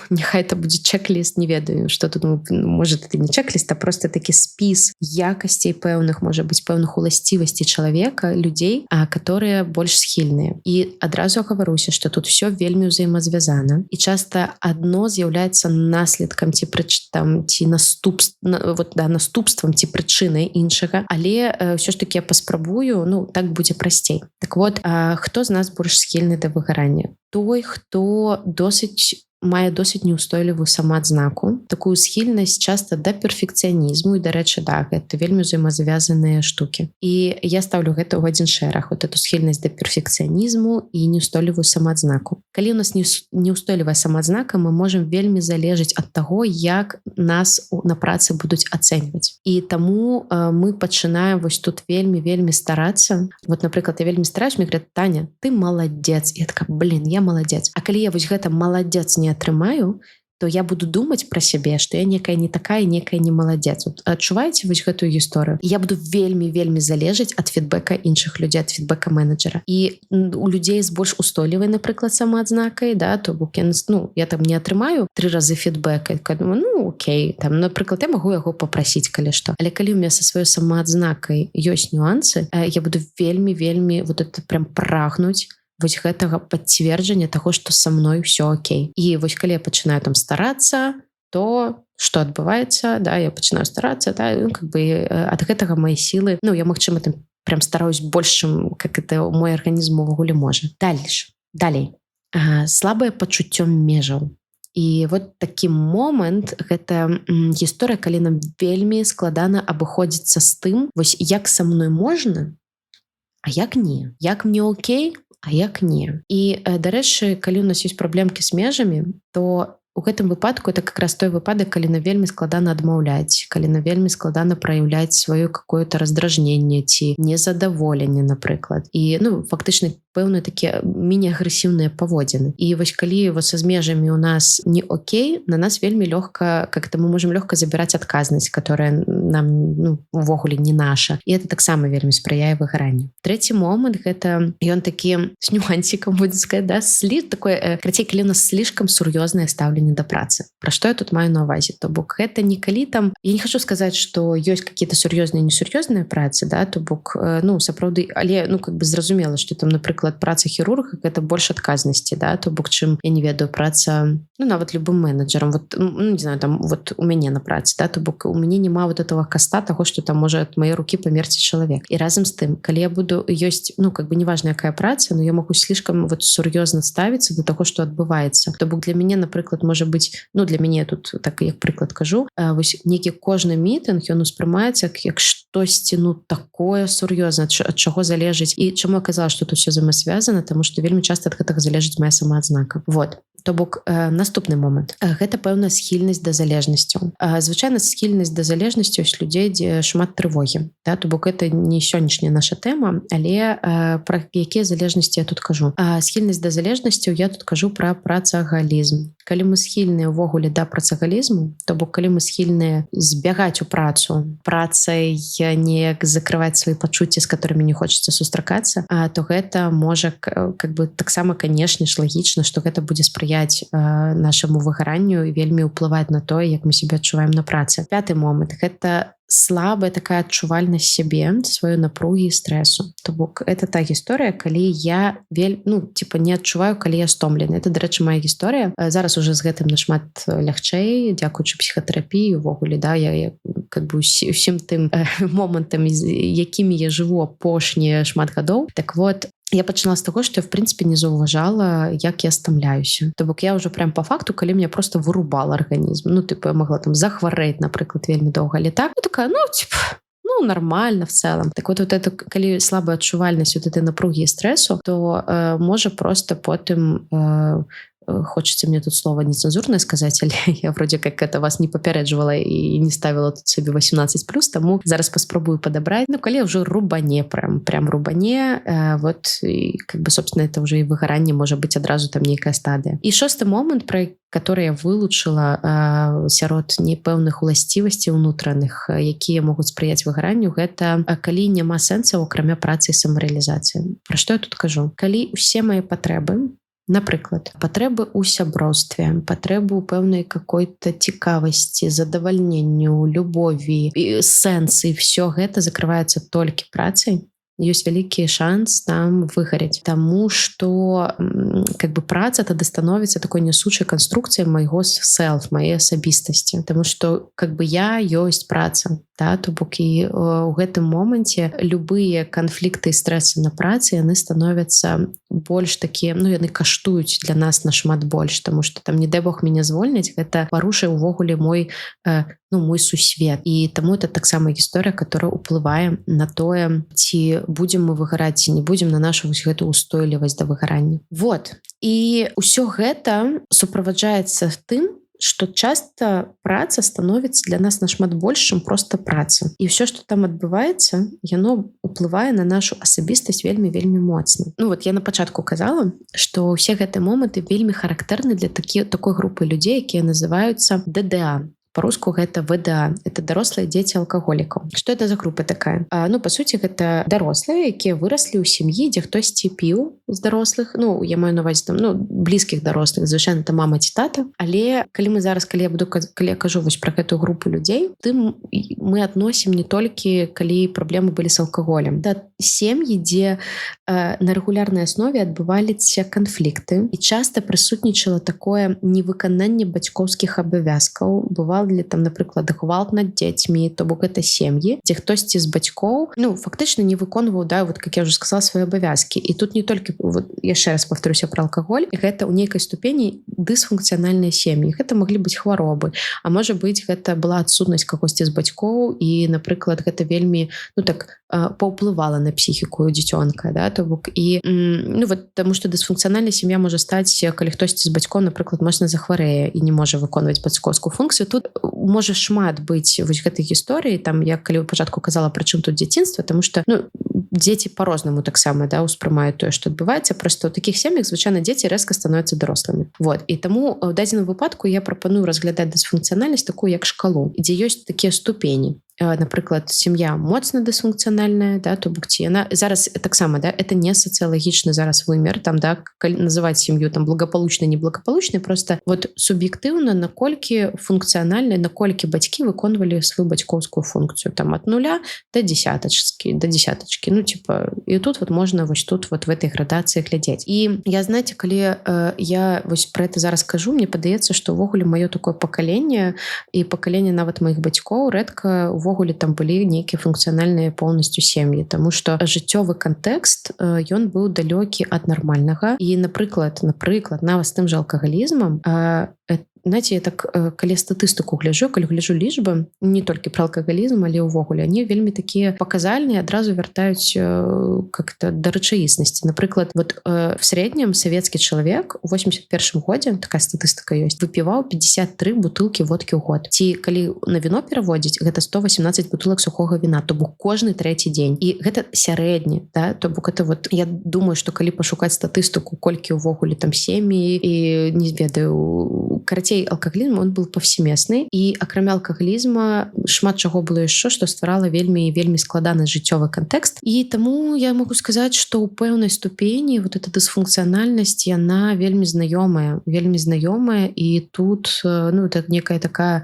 Speaker 1: няхай это будзе чек-ліст, не ведаю, што тут, можа, это не чек-ліст, а просто такі спіс якасцей пэўных, можа быць, пэўных уласцівасцей чалавека, людзей, которые больш схільныя. І адразу гаваруся, што тут все вельмі ўзаемазвязана, і часта адно з'яўляецца наследкам ці наступствам ці прычынай іншага, але ўсё ж таки я паспрабую, так будзе прасцей. Так вот, хто з нас больш схільны да выгарання? Той, хто мае досыць неўстойлівую самаадзнаку, такую схільнасць часта да перфекцыянізму, і, дарэчы, гэта вельмі ўзаемазвязаныя штукі. І я ставлю гэта ў адзін шэраг, вот эту схільнасць да перфекцыянізму і неўстойлівую самаадзнаку. Калі у нас неўстойлівая самаадзнака, мы можам вельмі залежыць ад таго, як нас на працы будуць ацэньваць. І таму мы пачынаем вось тут вельмі старацца. Вот, напрыклад, я вельмі стараюсь, мне говорят: Таня, ты маладзец. Я такая: я маладзец. А калі я вось гэта маладзец не атрымаю, то я буду думаць пра сябе, што я некая не такая, некая не маладзец. Адчуваеце вось гэтую гісторыю? Я буду вельмі залежыць ад фідбэка іншых людзей, ад фідбэка менеджера. І у людзей з больш устойлівай, напрыклад, самаадзнакай, то бок я там не атрымаю 3 разы фідбэка, думаю, окей, там, напрыклад, я магу яго папрасіць, калі што. Але калі у меня са сваёй самаадзнакай ёсць нюансы, я буду вельмі вот это прям прагнуць вось гэтага пацверджання таго, што са мной ўсё окей. І вось калі я пачынаю там старацца, то што адбываецца? Я пачынаю старацца, ад гэтага мае сілы, я, магчыма, там прям стараюсь больш, чым как это мой арганізм увогуле можа. Далей. Слабае пачуццё межаў. І вот такі момант, гэта гісторыя, калі нам вельмі складана абыходзіцца з тым, вось як са мной можна, а як не. Як мне окей, а як не. І, дарэчы, калі у нас ёсць праблемкі з межамі, то у гэтым выпадку это как раз той выпадак, калі нам вельмі складана адмаўляць, калі нам вельмі складана праяўляць сваё какое-то раздражненне ці незадаволенне, напрыклад. І, фактычна, пэўныя такія міні-агрэсіўныя паводзіны. І вось калі са межамі у нас не окей, на нас вельмі лёгка, как-то мы можем лёгка забіраць адказнасць, которая нам увогуле не наша. І это таксама вельмі спрыяе выгаранню. Трэці момант, гэта ён такі з нюансікам, будзе сказаць, такое, крацей, калі у нас слишком сур'ёзнае стаўленне да працы. Пра што я тут маю на ўвазе? То бок гэта не калі там, я не хочу сказаць, што ёсць какие-то сур'ёзныя і несур'ёзныя працы, то бок, сапраўды, але, зразумела, што там, напрыклад, праца хірурга, гэта больш адказнасці, то бок, чым, я не ведаю, праца, нават любым менеджерам, вот, не знаю, там, вот у мяне на працы, то бок, у мяне няма вот этого каста таго, што там можа ад маёй рукі памерці чалавек. І разам з тым, калі я буду, ёсць, неважна, якая праца, но я могу слишком вот сур'ёзна ставіцца да таго, што адбываецца. То бок, для мяне, напрыклад, можа быць, для мяне тут, так як прыклад кажу, вось нейкі кожны мітынг, ён успрымаецца як штосьці, такое сур'ёзна, ад чаго залежыць. І чаму я казала, што тут все взаемасвязана, таму што вельмі часта ад гэтага залежыць моя самаадзнака. Вот. То бок, наступны момант. Гэта пэўная схільнасць да залежнасцяў. Звычайна схільнасць да залежнасці ёсць людзей, дзе шмат трывогі. То бок, гэта не сённяшняя наша тэма, але пра якія залежнасці я тут кажу. Схільнасць да залежнасцяў я тут кажу пра працагалізм. Калі мы схільныя ўвогуле да працагалізму, то бок, калі мы схільныя збягаць у працу, працай неяк закрываць свае пачуцці, з которымі не хочацца сустракацца, то гэта можа, таксама, канешне ж, лагічна, што гэта будзе спрыяць нашаму выгаранню і вельмі ўплываць на тое, як мы себе адчуваем на працы. 5-й момант, гэта слабая такая адчувальнасць сябе, сваёй напругі і стрэсу. То бок, это та гісторыя, калі я не адчуваю, калі я стомлены. Это, дарэчы, моя гісторыя. Зараз уже з гэтым нашмат лягчэй, дзякуючы псіхатэрапіі, увогуле, я усім тым момантам, якімі я жыву апошнія шмат гадоў. Так вот, я пачала з таго, што я в прынцыпе не заўважала, як я стамляюся. То бок я ўжо прям по факту, калі мне просто вырубала арганізм. Ну типа я могла там захварэць, напрыклад, вельмі доўга, але так такая, нормально в целом. Так вот это, калі слабая адчувальнасць вот этой напругі і стрэсу, то можа просто потым хочется мне тут слово нецензурное сказать, але я вроде как это вас не папярэджвала и не ставила тут себе 18+, тому зараз паспрабую подобрать. Ну, калі уже рубане, прям рубане, вот, и, как бы, собственно, это уже и выгоранне, может быть, адразу там нейкая стадия. И шосты момент, про который я вылучыла сярод непэўных уласцівасцей унутраных, якія могуць спрыяць выгаранню, гэта калі няма сэнсаў, акрамя працы і самарэалізацыі. Пра што я тут кажу? Калі ўсе мае патрэбы, напрыклад, патрэбы ў сяброўстве, патрэбы ў пэўнай какой-то цікавасці, задавальненню, любові, сэнсы, все гэта закрываецца толькі працай, ёсць вялікі шанс там выгарець. Таму што как бы праца тады становіцца такой нясучай канструкцыяй майго селф, маей асабістасці. Таму што как бы я ёсць праца. Да? То бок і ў гэтым моманце любыя канфлікты і стрэсы на працы, яны становяцца больш такія, яны каштуюць для нас нашмат больш, таму што там, не дай Бог мяне звольняць, гэта парушае ўвогуле мой сусвет. І таму это таксама гісторыя, которая ўплывае на тое, ці будзем мы выгараць, ці не будзем, на нашу вось гэту устойлівасць да выгарання. Вот. І ўсё гэта суправаджаецца тым, што часта праца становіцца для нас нашмат больш, чым проста праца. І ўсё, што там адбываецца, яно ўплывае на нашу асабістасць вельмі моцна. Вот я на пачатку казала, што ўсе гэтыя моманты вельмі характэрны для такой групы людзей, якія называюцца ДДА. По-руску гэта ВДА. Это дарослыя дзеці алкаголікаў. Што это за група такая? Па суці, гэта дарослыя, якія выраслі ў сям'і, дзе хтосьці піў з дарослых. Я маю на увазе там, блізкіх дарослых, звычайна это мама ці тата. Але калі я кажу вось пра гэтую групу людзей, тым мы адносім не толькі, калі праблемы былі з алкаголем. Да сем'і, дзе на рэгулярнай аснове адбываліся канфлікты, і часта прысутнічала такое невыкананне бацькоўскіх абавязкаў. Бывало там, напрыклад, гвалт над дзецьмі, то бок гэта сем'і, дзе хтосьці з бацькоў, фактычна не выконваў, как я уже сказала, свае абавязкі. І тут не толькі, яшчэ раз паўторюся пра алкаголь, гэта ў нейкай ступені дысфункцыянальныя сем'і. Гэта маглі быць хваробы, а можа быць, гэта была адсутнасць кагосьці з бацькоў, і, напрыклад, гэта вельмі, паўплывала на псіхіку дзіцёнка, да, то бок. І, таму што дысфункцыянальная сям'я можа стаць, калі хтосьці з бацькоў, напрыклад, моцна захварэе і не можа выконваць бацькоўскую функцыю. Тут можа шмат быць вось гэтай гісторыі, там я калі пачатку казала, прычым тут дзяцінства, таму што дзеці по-рознаму таксама успрымаюць тое, што адбываецца, проста ў такіх сем'ях звычайна дзеці рэзка становяцца дарослымі. Вот. І таму ў дадзеным выпадку я прапаную разглядаць дысфункцыянальнасць такую як шкалу, дзе ёсць такія ступені. Напрыклад, сям'я моцна дысфункцыянальная, да, то бок ці яна зараз таксама, да, это не сацыялагічны зараз вымер, там, да, калі называць сям'ю там благополучнай, неблагополучнай, просто вот суб'ектыўна, наколькі функцыянальна, наколькі бацькі выконвалі сваю бацькоўскую функцыю, там ад 0 до десятачкі. І тут можна вось тут в этой градацыі глядзець. І я, знаете, калі я вось про это зараз кажу, мне падаецца, што ўвогуле маё такое пакаленне і пакаленне нават маіх бацькоў рэдка увогуле там былі нейкія функцыянальныя поўнасцю сем'і, таму што жыццёвы кантэкст, ён быў далёкі ад нармальнага. І, напрыклад, нават з тым жа алкагалізмам, знаете, я так, калі статыстыку гляджу, калі гляджу лічбы, не толькі пра алкагалізм, але ўвогуле, они вельмі такія паказальныя, адразу вяртаюць как-то да рэчаіснасці. Напрыклад, в среднем савецкі чалавек у 81 годзе, такая статыстыка ёсць, выпіваў 53 бутылкі водкі ў год. Ці калі на віно пераводзіць, гэта 118 бутылак сухога віна, то бок кожны трэці дзень. І гэта сярэдні, да? То бок это я думаю, што калі пашукаць статыстыку, колькі ўвогуле там сем'і і не ведаю, карацей, алкагалізм, он был повсеместны, і акрамя алкагалізма шмат чаго было яшчэ, што стварала вельмі складаны жыццёвы кантэкст. І таму я могу сказаць, што ў пэўнай ступені эта дысфункцыянальнасць, яна вельмі знаёмая, і тут так некая такая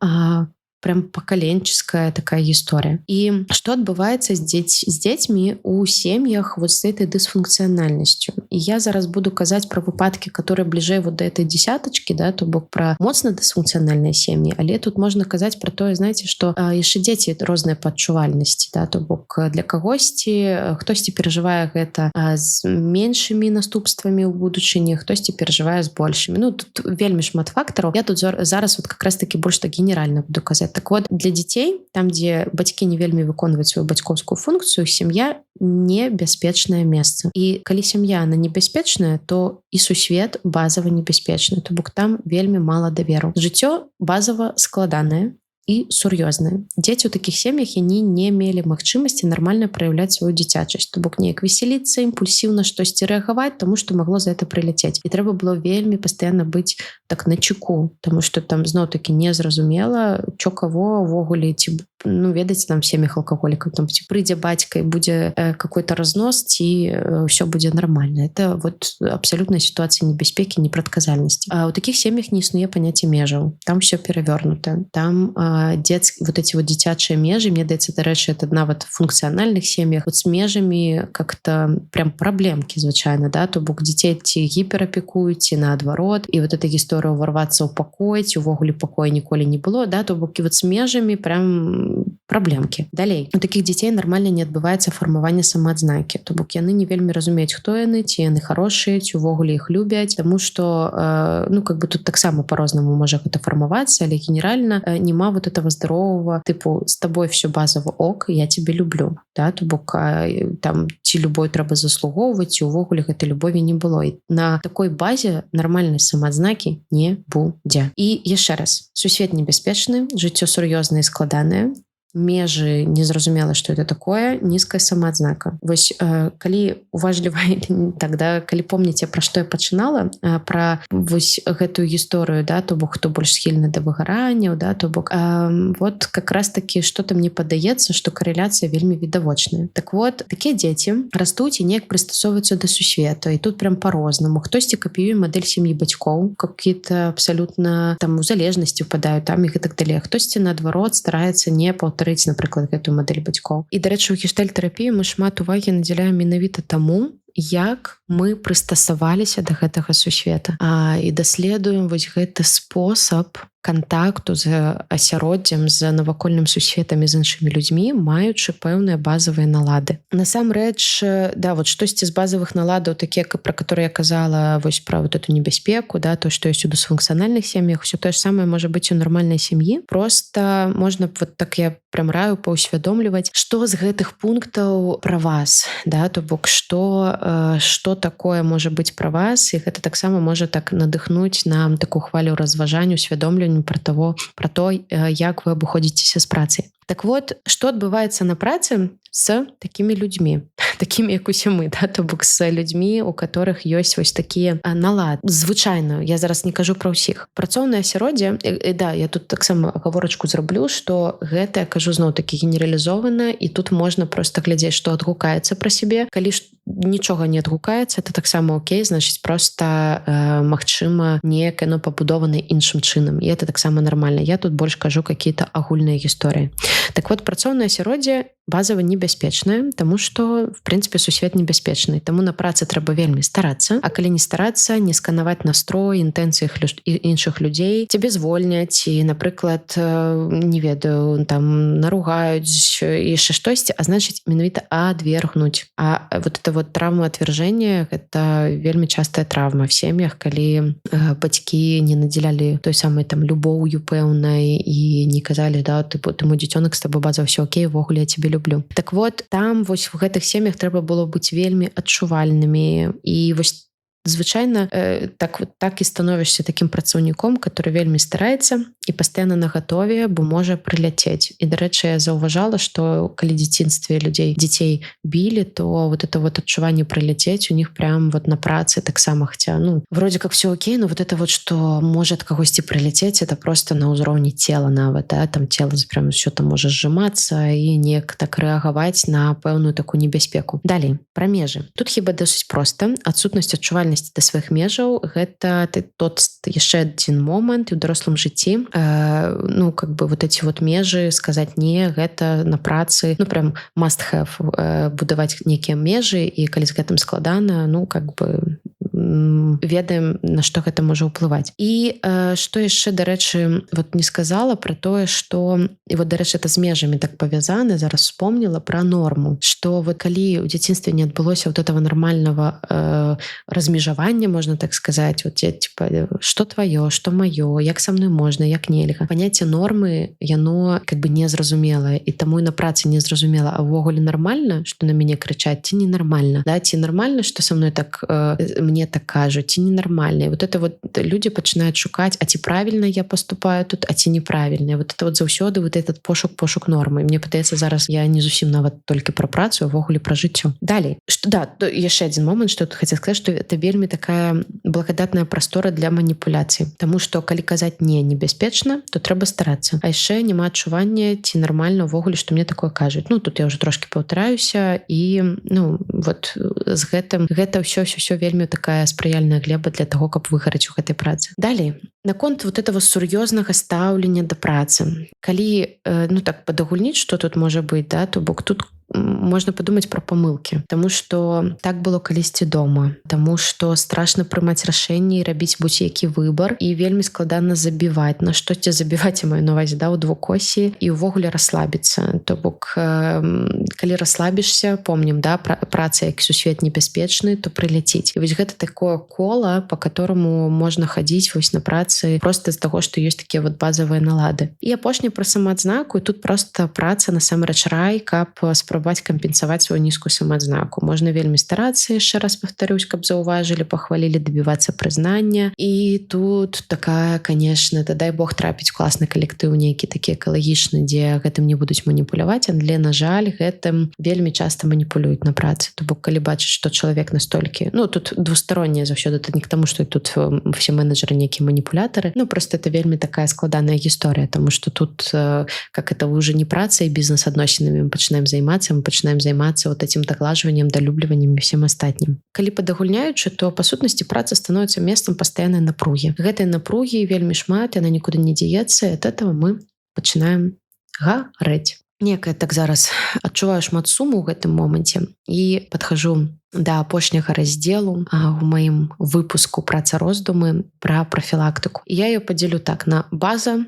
Speaker 1: прям пакаленческая такая гісторыя. І што адбываецца з дзецьмі у сем'ях вот з этой дысфункцыянальнасцю. І я зараз буду казаць пра выпадкі, которые бліжэй вот да этой десятачкі, да, то бок пра моцна дысфункцыянальныя сем'і, але тут можна казаць пра тое, знаеце, што яшчэ дзеці розныя паадчувальнасці, да, то бок для кагосьці хтосьці перажывае гэта з меншымі наступствамі ў будучыні, хтосьці перажывае з большымі. Ну тут вельмі шмат фактараў. Я тут зараз вот как раз таки больш так генеральна буду казаць. Так вот, для дзяцей, там дзе бацькі не вельмі выконваюць сваю бацькоўскую функцыю, сям'я небяспечнае месца. І калі сям'я она небяспечная, то і сусвет базава небяспечны, то бок там вельмі мала даверу. Жыццё базава складанае і сур'ёзныя. Дзеці ў такіх сем'ях яны не мелі магчымасці нармальна праяўляць сваю дзіцячасць, то бок неяк весяліцца, імпульсіўна штосьці рэагаваць, таму што магло за это прыляцець. І трэба было вельмі пастаянна быць так начеку, таму што там зноў-такі незразумела, чо каго ўвогуле, ці ведаеце, там в сем'ях алкаголікаў, там ці прыйдзе бацька і будзе какой-то разнос, ці ўсё будзе нармальна. Это вот абсалютная сітуацыя небяспекі, непрадказальнасці. А ў такіх сем'ях не існуе паняцце межаў. Там все перавёрнута. Там вот эти вот дзіцячыя межы, мне даецца, дарэчы, это нават в функцыянальных сем'ях, вот с межамі как-то прям праблемкі звычайна, да, то бок дзяцей ці гіперапекуюць, ці наадварот, і вот эта гісторыя ўварвацца ў пакой, ці ўвогуле пакоя ніколі не было, да, то бок і вот с межамі прям праблемкі. Далей, у такіх дзяцей нармальна не адбываецца фармаванне самаадзнакі, то бок яны не вельмі разумеюць, хто яны, ці яны хорошыя, ці ўвогуле іх любяць, таму што как бы тут таксама по-рознаму можа гэта фармавацца, але генеральна нема вот этого здорового, типу, с тобой все базово ок, я тебе люблю, да, то бок там ці любой трэба заслугоўваць, ці ўвогуле гэтай любові не было. І на такой базе нармальнай самаадзнакі не будзе. І яшчэ раз, сусвет небяспечны, жыццё сур'ёзнае і складанае, межы незразумела, што это такое, нізкая самаадзнака. Вось калі уважліва, тогда калі помніце, пра што я пачынала, пра вось гэтую гісторыю, да, то бок хто больш схільны да выгаранняў, да, то бок вот как раз таки што-то мне падаецца, што карэляцыя вельмі відавочная. Так вот, такія дзеці растуць і неяк прыстасоўваюцца да сусвета, і тут прям по-рознаму. Хтосьці капіюе мадэль сям'і бацькоў, какие-то абсалютна там у залежнасці ўпадаюць там і гэтак далей. Хтосьці наадварот стараецца не паўтарыць, напрыклад, гэтую мадэль бацькоў. І, дарэчы, у гештальт-тэрапіі мы шмат увагі надзяляем менавіта таму, як мы прыстасаваліся да гэтага сусвета. І даследуем вось гэты спосаб кантакту з асяроддзям, з навакольным сусветам і з іншымі людзьмі, маючы пэўныя базавыя налады. Насамрэч, да, вот штосьці з базавых наладаў, такія, пра которые я казала, вось пра вот эту небяспеку, да, то, што ёсць у дысфункцыянальных сем'ях, усё тое ж самае можа быць у нармальнай сям'і. Просто можна, вот так я прям раю паўсвядомліваць, што з гэтых пунктаў пра вас, да, то бок што такое можа быць пра вас, і гэта таксама можа так надыхнуць на такую хвалю разважанню, усвядомленню пра то, як вы абыходзіцеся з працай. Так вот, што адбываецца на працы з такімі людзьмі, такімі, як усе мы, да, то бок з людзьмі, у которых ёсць вось такія налад. Звычайна, я зараз не кажу пра ўсіх. Працоўнае асяроддзе, да, я тут таксама агаворачку зраблю, што гэта, я кажу, зноў-такі генералізована, і тут можна проста глядзець, што адгукаецца пра сябе. Калі нічога не адгукаецца, это таксама окей, значыць, проста магчыма, неяк яно пабудована іншым чынам. І это таксама нармальна. Я тут больш кажу какие-то агульныя гісторыі. Так вот, працоўнае асяроддзе базава небяспечнае, таму што, в прынцыпе, сусвет небяспечны. Таму на працы трэба вельмі старацца, а калі не старацца, не сканаваць настрой, інтэнцыі іншых людзей, цябе звольняць і, напрыклад, не ведаю, там наругаюць і яшчэ штосьці, а значыць, менавіта адвергнуць. А вот это вот травма адвяржэння, гэта вельмі частая траўма в сем'ях, калі бацькі не надзялялі той самай там любоўю пэўнай і не казалі, да, тыпу, ты мой дзіцёнак, з табой база ўсё окей, увогуле я цябе люблю. Так вот, там вось в гэтых сем'ях трэба было быць вельмі адчувальнымі, і вось звычайна так і становішся такім працаўніком, который вельмі стараецца і пастаянна нагатове, бо можа прыляцець. І, дарэчы, я заўважала, што калі дзяцінстве дзяцей білі, то вот это вот адчуванне прыляцець у них прям вот на працы таксама, хаця, вроде как все окей, но вот это вот, что можа ад кагосьці прыляцець, это просто на ўзроўні цела нават, да? Там цела прям все там можа сжимацца і неяк так рэагаваць на пэўную такую небяспеку. Далей, пра межы. Тут хіба досыць проста. Адсутнасць адчувальнасці лаяльнасці да сваіх межаў, гэта тот яшчэ адзін момант і ў дарослым жыцці как бы вот эти вот межы сказаць не, гэта на працы прям must have будаваць нейкія межы, і калі з гэтым складана, как бы ведаем, на што гэта можа ўплываць. І што яшчэ, дарэчы, вот не сказала пра тое, што і вот, дарэчы, это з межамі так павязана, зараз вспомнила пра норму, што вот калі ў дзяцінстве не адбылося вот этого нормального размежавання, можна так сказаць, вот типа, што тваё, што маё, як са мной можна, як нельга. Паняцце нормы, яно как бы незразумелае, і таму і на працы незразумела, а ўвогуле нармальна, што на мяне крычаць, ці ненармальна, да, ці нармальна, што са мной так мне так кажуць, ці ненармальна. І вот это вот люди пачынаюць шукаць, а ці правільна я поступаю тут, а ці неправільна. Вот это вот заўсёды вот этот пошук нормы. Мне падаецца, зараз я не зусім нават толькі пра працу, а ўвогуле пра жыццё. Далей, што да, яшчэ адзін момант, што тут хацеў сказаць, што это вельмі такая благодатная прастора для маніпуляцый. Таму што калі казаць не небяспечна, то трэба старацца. А яшчэ няма адчування, ці нармальна ўвогуле, што мне такое кажуць. Тут я ўжо трошки паўтараюся, і вот з гэтым гэта ўсё вельмі такая спрыяльная глеба для таго, каб выгараць у гэтай працы. Далей, наконт вот этого сур'ёзнага стаўлення да працы. Калі так падагульніць, што тут можа быць, да, то бок тут можна падумаць пра памылкі, таму што так было калісьці дома, таму што страшна прымаць рашэнні і рабіць будь-які выбар, і вельмі складана забіваць, на штосьці забіваць, я маю на ўвазе, да, ў двукосі, і ўвогуле расслабіцца. То бок калі расслабішся, помнім, да, праца як сусвет небяспечны, то прыляціць. І вось гэта такое кола, по которому можна хадзіць вось на працы проста з таго, што ёсць такія вот базавыя налады. І апошні пра самаадзнаку, і тут проста праца насамрэч рай, каб спрабаваць кампенсаваць сваю нізкую самаадзнаку. Можна вельмі старацца, яшчэ раз паўтарюсь, каб заўважылі, пахвалілі, дабівацца прызнання. І тут такая, конечно, дай Бог трапіць класны калектыў нейкі такі экалагічны, дзе гэтым не будуць маніпуляваць, але, на жаль, гэтым вельмі часта маніпулююць на працы. То бок, калі бачыць, што чалавек настолькі, тут двусторонняе заўсёды, это не к тому, што тут все менеджеры нейкія маніпулятары, просто это вельмі такая складаная гісторыя, тому што тут, как это уже не праца і бізнес-адносінамі мы пачынаем займацца, мы пачынаем займацца вот этим даглажваннем, далюбліваннем і всем астатнім. Калі падагульняючы, то па сутнасці праца становіцца месцам пастаяннай напругі. Гэтай напругі вельмі шмат, яна нікуды не дзеецца, і ад этого мы пачынаем гарэць. Некая так зараз адчуваю шмат суму ў гэтым моманце і падхожу да апошняга раздзелу у маім выпуску «Праца-роздумы» пра прафілактыку. Я ее падзелю так на база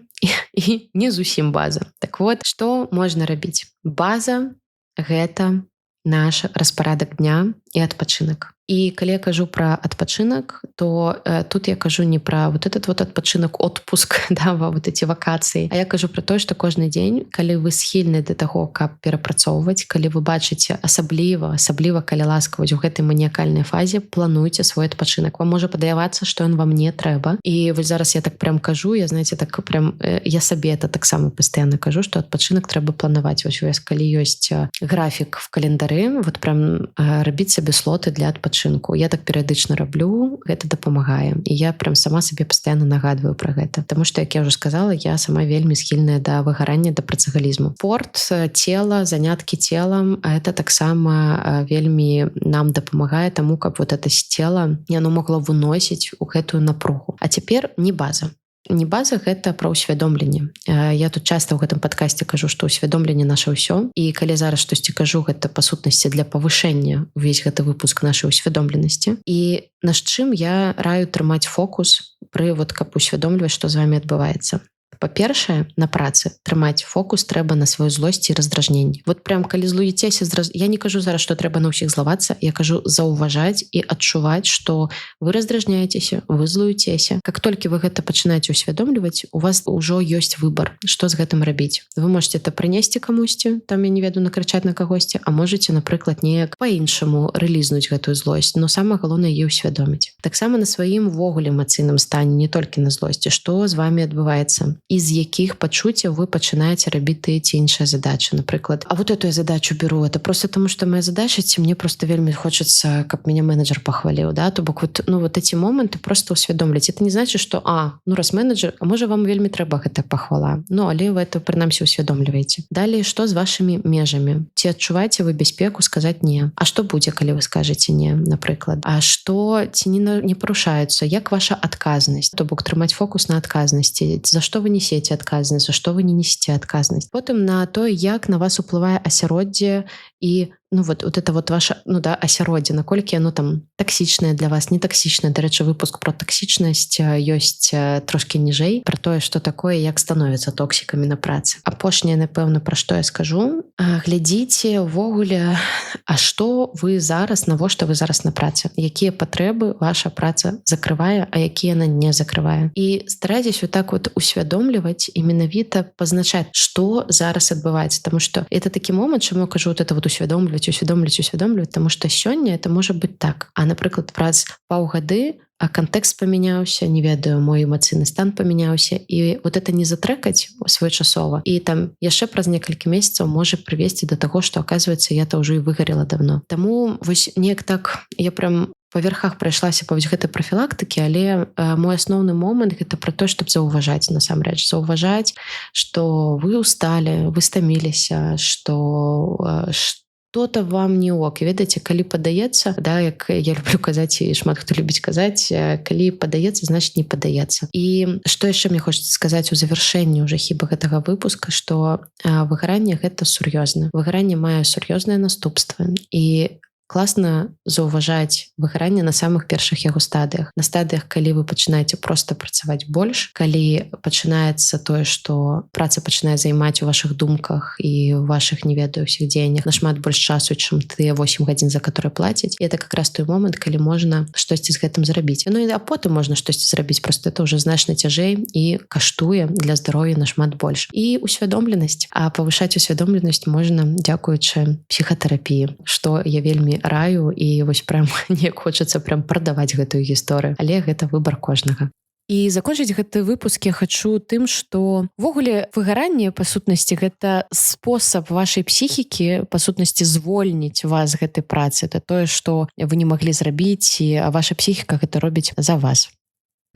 Speaker 1: і не зусім база. Так вот, што можна рабіць? База — гэта наш распарадак дня і адпачынак. І калі я кажу пра адпачынак, то тут я кажу не пра вот этот вот адпачынак, отпуск, да, вот эти вакацыі, а я кажу пра тое, што кожны дзень, калі вы схільны да таго, каб перапрацоўваць, калі вы бачыце асабліва, калі ласка, вось у гэтай маніякальнай фазе, плануйце свой адпачынак. Вам можа падавацца, што ён вам не трэба. І вось зараз я так прям кажу, я, знаете, так прям я сабе это таксама пастаянна кажу, што адпачынак трэба планаваць. Вось калі ёсць графік в календары, вот прям рабіць сабе слоты для адпачынку. Я так перыядычна раблю, гэта дапамагае. І я прям сама сабе пастаянна нагадваю пра гэта. Таму што, як я ўжо сказала, я сама вельмі схільная да выгарання, да працагалізму. Спорт, цела, заняткі целам, это таксама вельмі нам дапамагае таму, каб вот это цела яно могло выносіць у гэтую напругу. А цяпер не база. Не база, гэта пра ўсвядомленне. Я тут часта ў гэтым падкасці кажу, што ўсвядомленне наша ўсё. І калі зараз штосьці кажу, гэта па сутнасці для павышэння увесь гэты выпуск нашай усвядомленасці. І над чым я раю трымаць фокус пры каб усвядомліваць, што з вами адбываецца. Па-першае, на працы трымаць фокус трэба на сваю злосць і раздражненне. Вот прям калі злуецеся, я не кажу зараз, што трэба на ўсіх злавацца, я кажу заўважаць і адчуваць, што вы раздражняецеся, вы злуецеся. Как толькі вы гэта пачынаеце усвядомліваць, у вас ужо ёсць выбар, што з гэтым рабіць. Вы можете это прынесці камусьці, там я не веду, накрычаць на кагосьці, а можете, напрыклад, неяк па-іншаму рэлізнуць гэтую злосць, но самае галоўнае яе ўсвядоміць. Таксама на сваім ввогуле эмацыйным стане, не толькі на злосці, што з вами адбываецца. из якіх пачуццяў вы пачынаеце рабіць тыя ці іншыя задачы. Напрыклад, а вот эту я задачу беру, это просто тому, что моя задача, ці мне просто вельмі хочется, каб меня менеджер похвалил, да, то бок вот эти моменты просто усвядомлять. Это не значит, что раз менеджер, а можа вам вельмі трэба гэта пахвала. Але вы это прынамсі усвядомліваеце. Далее, что з вашими межамі? Ці адчуваеце вы бяспеку сказаць не? А што будзе, калі вы скажаце не, напрыклад? А што ці не парушаецца? Як ваша адказнасць? То бок трымаць фокус на адказнасці. За што вы несеце адказнасць, за што вы не несеце адказнасць? Потым на тое, як на вас уплывае асяроддзе і вот это вот ваше асяроддзе, наколькі оно там таксічнае для вас, не таксічнае. Дарэчы, выпуск про таксічнасць ёсць трошки ніжэй, про тое, што такое, як становіцца токсікамі на працы. Апошняе, напэўна, пра што я скажу. Глядзіце ўвогуле, а што вы зараз, навошта вы зараз на працы? Якія патрэбы ваша праца закрывае, а якія яна не закрывае? І старайтесь вот так вот усвядомліваць і менавіта пазначаць, што зараз адбываецца. Таму што это такі момант, чаму я кажу вот это вот усвядомліваць, таму што сёння это можа быць так. А, напрыклад, праз паўгады кантэкст памяняўся, не ведаю, мой эмацыйны стан памяняўся, і вот это не затрэкаць своечасова. І там яшчэ праз некалькі месяцаў можа прывесці да таго, што, оказывается, я-то ўжо і выгарела давно. Таму вось неяк так я прям па верхах прайшлася па вось гэтай прафілактыкі, але мой асноўны момант гэта пра то, чтобы заўважаць, насамрэч, заўважаць, што вы усталі, вы стаміліся, што что-то вам не ок. І ведаеце, калі падаецца, да, як я люблю казаць, і шмат хто любіць казаць, калі падаецца, значит не падаецца. І што яшчэ мне хочацца сказаць у завяршэнні ўжо хіба гэтага выпуска, што выгаранне гэта сур'ёзна. Выгаранне мае сур'ёзныя наступствы. І класна заўважаць выгаранне на самых першых яго стадыях. На стадыях, калі вы пачынаеце проста працаваць больш, калі пачынаецца тое, што праца пачынае займаць у вашых думках і у вашых, не ведаю, ўсіх дзеяннях нашмат больш часу, чым тыя 8 гадзін, за которые плацяць. І это как раз той момант, калі можна штосьці з гэтым зрабіць. А потым можна штосьці зрабіць, просто это ўжо значна цяжэй і каштуе для здароўя нашмат больш. І усвядомленасць. А павышаць усвядомленасць можна дзякуючы псіхатэрапіі, што я вельмі раю, і вось прям неяк хочацца прям прадаваць гэтую гісторыю, але гэта выбар кожнага. І закончыць гэты выпуск я хачу тым, што ўвогуле выгаранне, па сутнасці, гэта спосаб вашай псіхікі, па сутнасці, звольніць вас з гэтай працы. Это тое, што вы не маглі зрабіць, і ваша псіхіка гэта робіць за вас.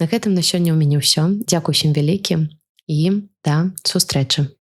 Speaker 1: На гэтым на сёння ў мяне ўсё. Дзякуй усім вялікі і да сустрэчы.